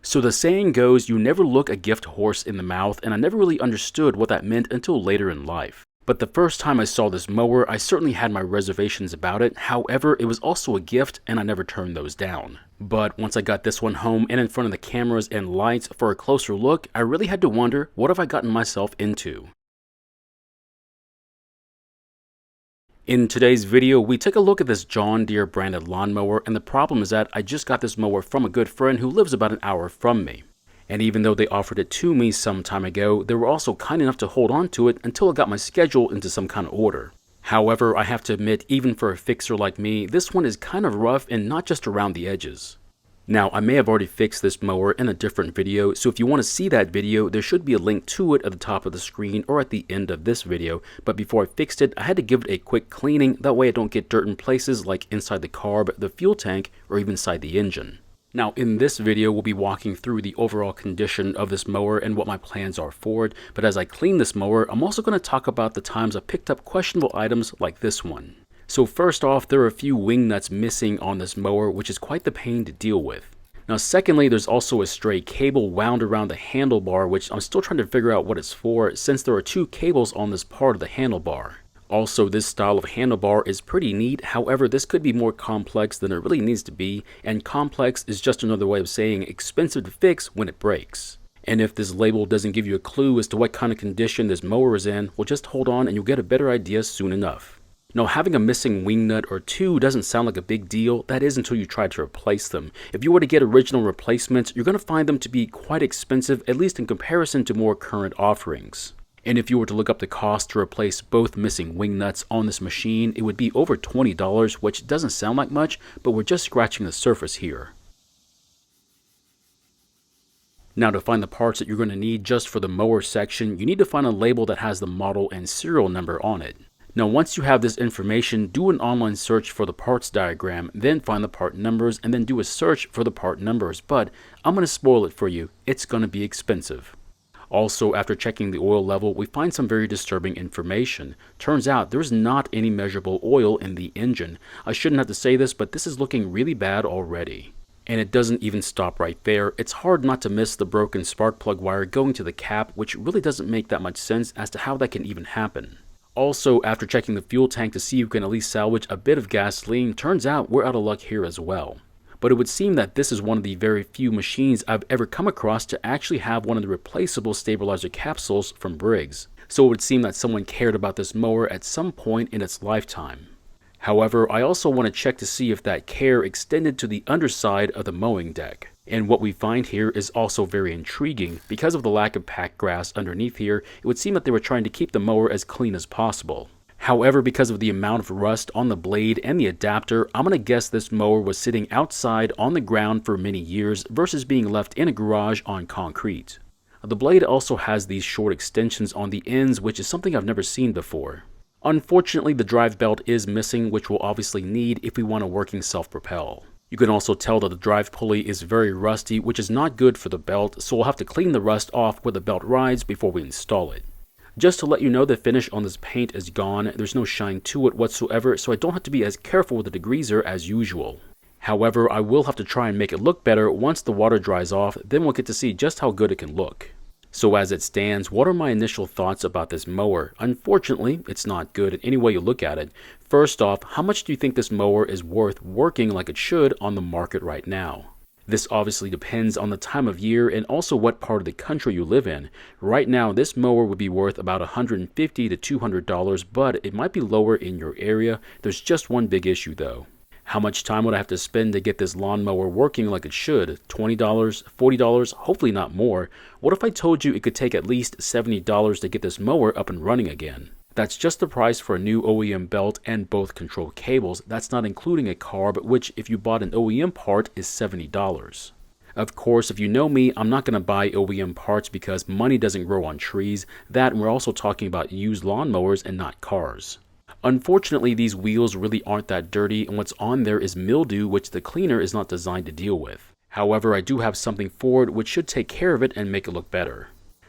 So the saying goes, you never look a gift horse in the mouth, and I never really understood what that meant until later in life. But the first time I saw this mower, I certainly had my reservations about it. However, it was also a gift, and I never turned those down. But once I got this one home and in front of the cameras and lights for a closer look, I really had to wonder, what have I gotten myself into? In today's video, we take a look at this John Deere branded lawnmower, and the problem is that I just got this mower from a good friend who lives about an hour from me. And even though they offered it to me some time ago, they were also kind enough to hold on to it until I got my schedule into some kind of order. However, I have to admit, even for a fixer like me, this one is kind of rough and not just around the edges. Now, I may have already fixed this mower in a different video, so if you want to see that video, there should be a link to it at the top of the screen or at the end of this video. But before I fixed it, I had to give it a quick cleaning, that way I don't get dirt in places like inside the carb, the fuel tank, or even inside the engine. Now, in this video, we'll be walking through the overall condition of this mower and what my plans are for it. But as I clean this mower, I'm also going to talk about the times I picked up questionable items like this one. So first off, there are a few wing nuts missing on this mower, which is quite the pain to deal with. Now secondly, there's also a stray cable wound around the handlebar, which I'm still trying to figure out what it's for, since there are two cables on this part of the handlebar. Also, this style of handlebar is pretty neat. However, this could be more complex than it really needs to be, and complex is just another way of saying expensive to fix when it breaks. And if this label doesn't give you a clue as to what kind of condition this mower is in, well, just hold on and you'll get a better idea soon enough. Now, having a missing wing nut or two doesn't sound like a big deal. That is until you try to replace them. If you were to get original replacements, you're going to find them to be quite expensive, at least in comparison to more current offerings. And if you were to look up the cost to replace both missing wing nuts on this machine, it would be over $20, which doesn't sound like much, but we're just scratching the surface here. Now, to find the parts that you're going to need just for the mower section, you need to find a label that has the model and serial number on it. Now, once you have this information, do an online search for the parts diagram, then find the part numbers, and then do a search for the part numbers. But I'm going to spoil it for you. It's going to be expensive. Also, after checking the oil level, we find some very disturbing information. Turns out there's not any measurable oil in the engine. I shouldn't have to say this, but this is looking really bad already. And it doesn't even stop right there. It's hard not to miss the broken spark plug wire going to the cap, which really doesn't make that much sense as to how that can even happen. Also, after checking the fuel tank to see if you can at least salvage a bit of gasoline, turns out we're out of luck here as well. But it would seem that this is one of the very few machines I've ever come across to actually have one of the replaceable stabilizer capsules from Briggs. So it would seem that someone cared about this mower at some point in its lifetime. However, I also want to check to see if that care extended to the underside of the mowing deck. And what we find here is also very intriguing. Because of the lack of packed grass underneath here, it would seem that they were trying to keep the mower as clean as possible. However, because of the amount of rust on the blade and the adapter, I'm going to guess this mower was sitting outside on the ground for many years versus being left in a garage on concrete. The blade also has these short extensions on the ends, which is something I've never seen before. Unfortunately, the drive belt is missing, which we'll obviously need if we want a working self-propel. You can also tell that the drive pulley is very rusty, which is not good for the belt, so we'll have to clean the rust off where the belt rides before we install it. Just to let you know, the finish on this paint is gone. There's no shine to it whatsoever, so I don't have to be as careful with the degreaser as usual. However, I will have to try and make it look better once the water dries off, then we'll get to see just how good it can look. So as it stands, what are my initial thoughts about this mower? Unfortunately, it's not good in any way you look at it. First off, how much do you think this mower is worth working like it should on the market right now? This obviously depends on the time of year and also what part of the country you live in. Right now, this mower would be worth about $150 to $200, but it might be lower in your area. There's just one big issue though. How much time would I have to spend to get this lawnmower working like it should? $20, $40, hopefully not more. What if I told you it could take at least $70 to get this mower up and running again? That's just the price for a new OEM belt and both control cables. That's not including a carb, which if you bought an OEM part is $70. Of course, if you know me, I'm not going to buy OEM parts because money doesn't grow on trees. That, and we're also talking about used lawnmowers and not cars. Unfortunately, these wheels really aren't that dirty, and what's on there is mildew, which the cleaner is not designed to deal with. However, I do have something for it which should take care of it and make it look better.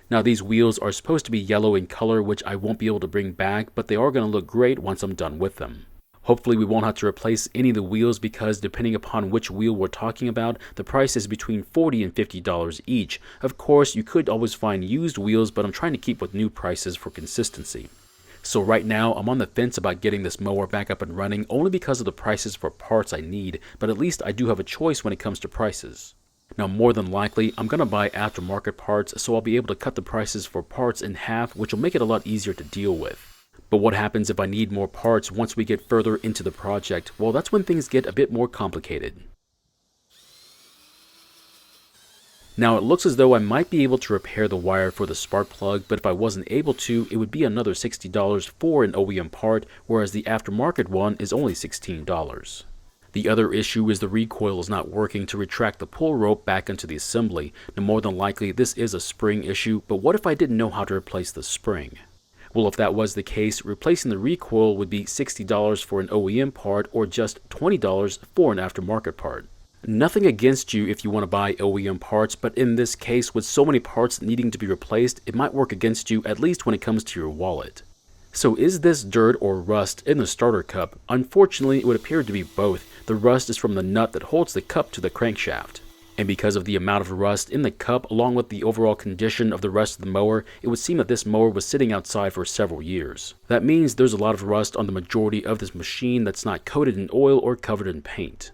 Now, these wheels are supposed to be yellow in color, which I won't be able to bring back, but they are going to look great once I'm done with them. Hopefully we won't have to replace any of the wheels because depending upon which wheel we're talking about, the price is between $40 and $50 each. Of course, you could always find used wheels, but I'm trying to keep with new prices for consistency. So right now, I'm on the fence about getting this mower back up and running only because of the prices for parts I need, but at least I do have a choice when it comes to prices. Now more than likely, I'm going to buy aftermarket parts, so I'll be able to cut the prices for parts in half, which will make it a lot easier to deal with. But what happens if I need more parts once we get further into the project? Well, that's when things get a bit more complicated. Now it looks as though I might be able to repair the wire for the spark plug, but if I wasn't able to, it would be another $60 for an OEM part, whereas the aftermarket one is only $16. The other issue is the recoil is not working to retract the pull rope back into the assembly. Now more than likely this is a spring issue, but what if I didn't know how to replace the spring? Well, if that was the case, replacing the recoil would be $60 for an OEM part or just $20 for an aftermarket part. Nothing against you if you want to buy OEM parts, but in this case, with so many parts needing to be replaced, it might work against you, at least when it comes to your wallet. So is this dirt or rust in the starter cup? Unfortunately, it would appear to be both. The rust is from the nut that holds the cup to the crankshaft. And because of the amount of rust in the cup, along with the overall condition of the rest of the mower, it would seem that this mower was sitting outside for several years. That means there's a lot of rust on the majority of this machine that's not coated in oil or covered in paint.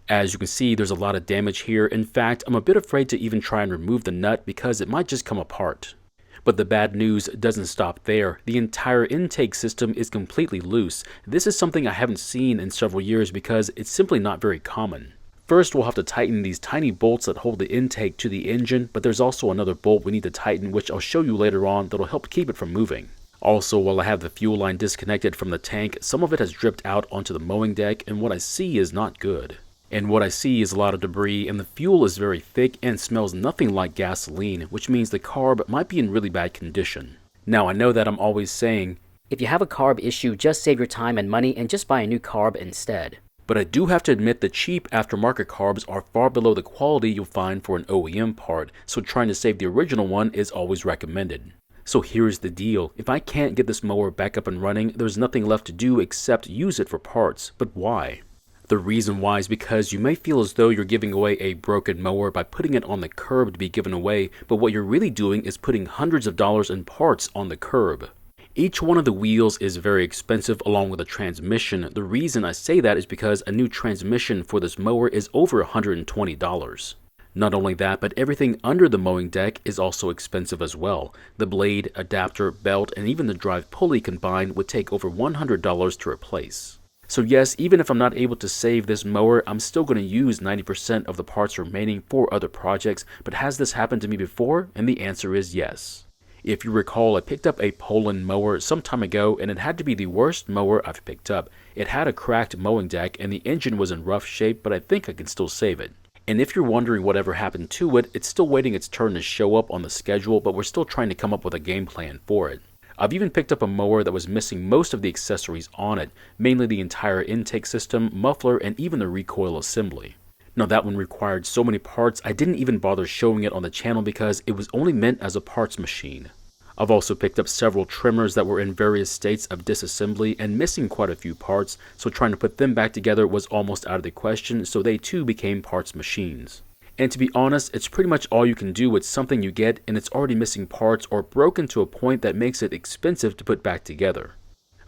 As you can see, there's a lot of damage here. In fact, I'm a bit afraid to even try and remove the nut because it might just come apart. But the bad news doesn't stop there. The entire intake system is completely loose. This is something I haven't seen in several years because it's simply not very common. First, we'll have to tighten these tiny bolts that hold the intake to the engine, but there's also another bolt we need to tighten, which I'll show you later on, that'll help keep it from moving. Also, while I have the fuel line disconnected from the tank, some of it has dripped out onto the mowing deck, and what I see is not good. And what I see is a lot of debris, and the fuel is very thick and smells nothing like gasoline, which means the carb might be in really bad condition. Now, I know that I'm always saying, if you have a carb issue, just save your time and money and just buy a new carb instead. But I do have to admit the cheap aftermarket carbs are far below the quality you'll find for an OEM part, so trying to save the original one is always recommended. So here's the deal. If I can't get this mower back up and running, there's nothing left to do except use it for parts. But why? The reason why is because you may feel as though you're giving away a broken mower by putting it on the curb to be given away, but what you're really doing is putting hundreds of dollars in parts on the curb. Each one of the wheels is very expensive along with the transmission. The reason I say that is because a new transmission for this mower is over $120. Not only that, but everything under the mowing deck is also expensive as well. The blade, adapter, belt, and even the drive pulley combined would take over $100 to replace. So yes, even if I'm not able to save this mower, I'm still going to use 90% of the parts remaining for other projects, but has this happened to me before? And the answer is yes. If you recall, I picked up a Poland mower some time ago, and it had to be the worst mower I've picked up. It had a cracked mowing deck, and the engine was in rough shape, but I think I can still save it. And if you're wondering whatever happened to it, it's still waiting its turn to show up on the schedule, but we're still trying to come up with a game plan for it. I've even picked up a mower that was missing most of the accessories on it, mainly the entire intake system, muffler, and even the recoil assembly. Now that one required so many parts, I didn't even bother showing it on the channel because it was only meant as a parts machine. I've also picked up several trimmers that were in various states of disassembly and missing quite a few parts, so trying to put them back together was almost out of the question, so they too became parts machines. And to be honest, it's pretty much all you can do with something you get and it's already missing parts or broken to a point that makes it expensive to put back together.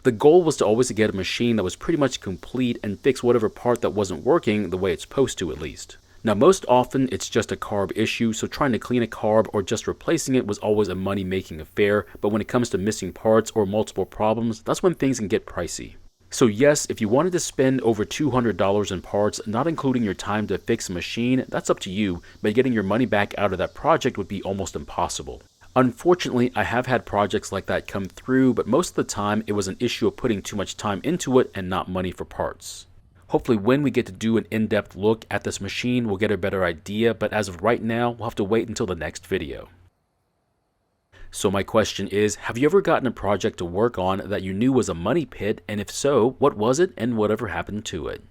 The goal was to always get a machine that was pretty much complete and fix whatever part that wasn't working the way it's supposed to at least. Now most often it's just a carb issue, so trying to clean a carb or just replacing it was always a money-making affair, but when it comes to missing parts or multiple problems, that's when things can get pricey. So yes, if you wanted to spend over $200 in parts, not including your time to fix a machine, that's up to you, but getting your money back out of that project would be almost impossible. Unfortunately, I have had projects like that come through, but most of the time it was an issue of putting too much time into it and not money for parts. Hopefully when we get to do an in-depth look at this machine, we'll get a better idea, but as of right now, we'll have to wait until the next video. So my question is, have you ever gotten a project to work on that you knew was a money pit, and if so, what was it and whatever happened to it?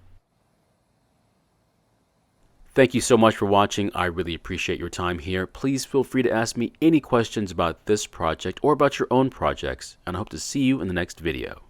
Thank you so much for watching. I really appreciate your time here. Please feel free to ask me any questions about this project or about your own projects, and I hope to see you in the next video.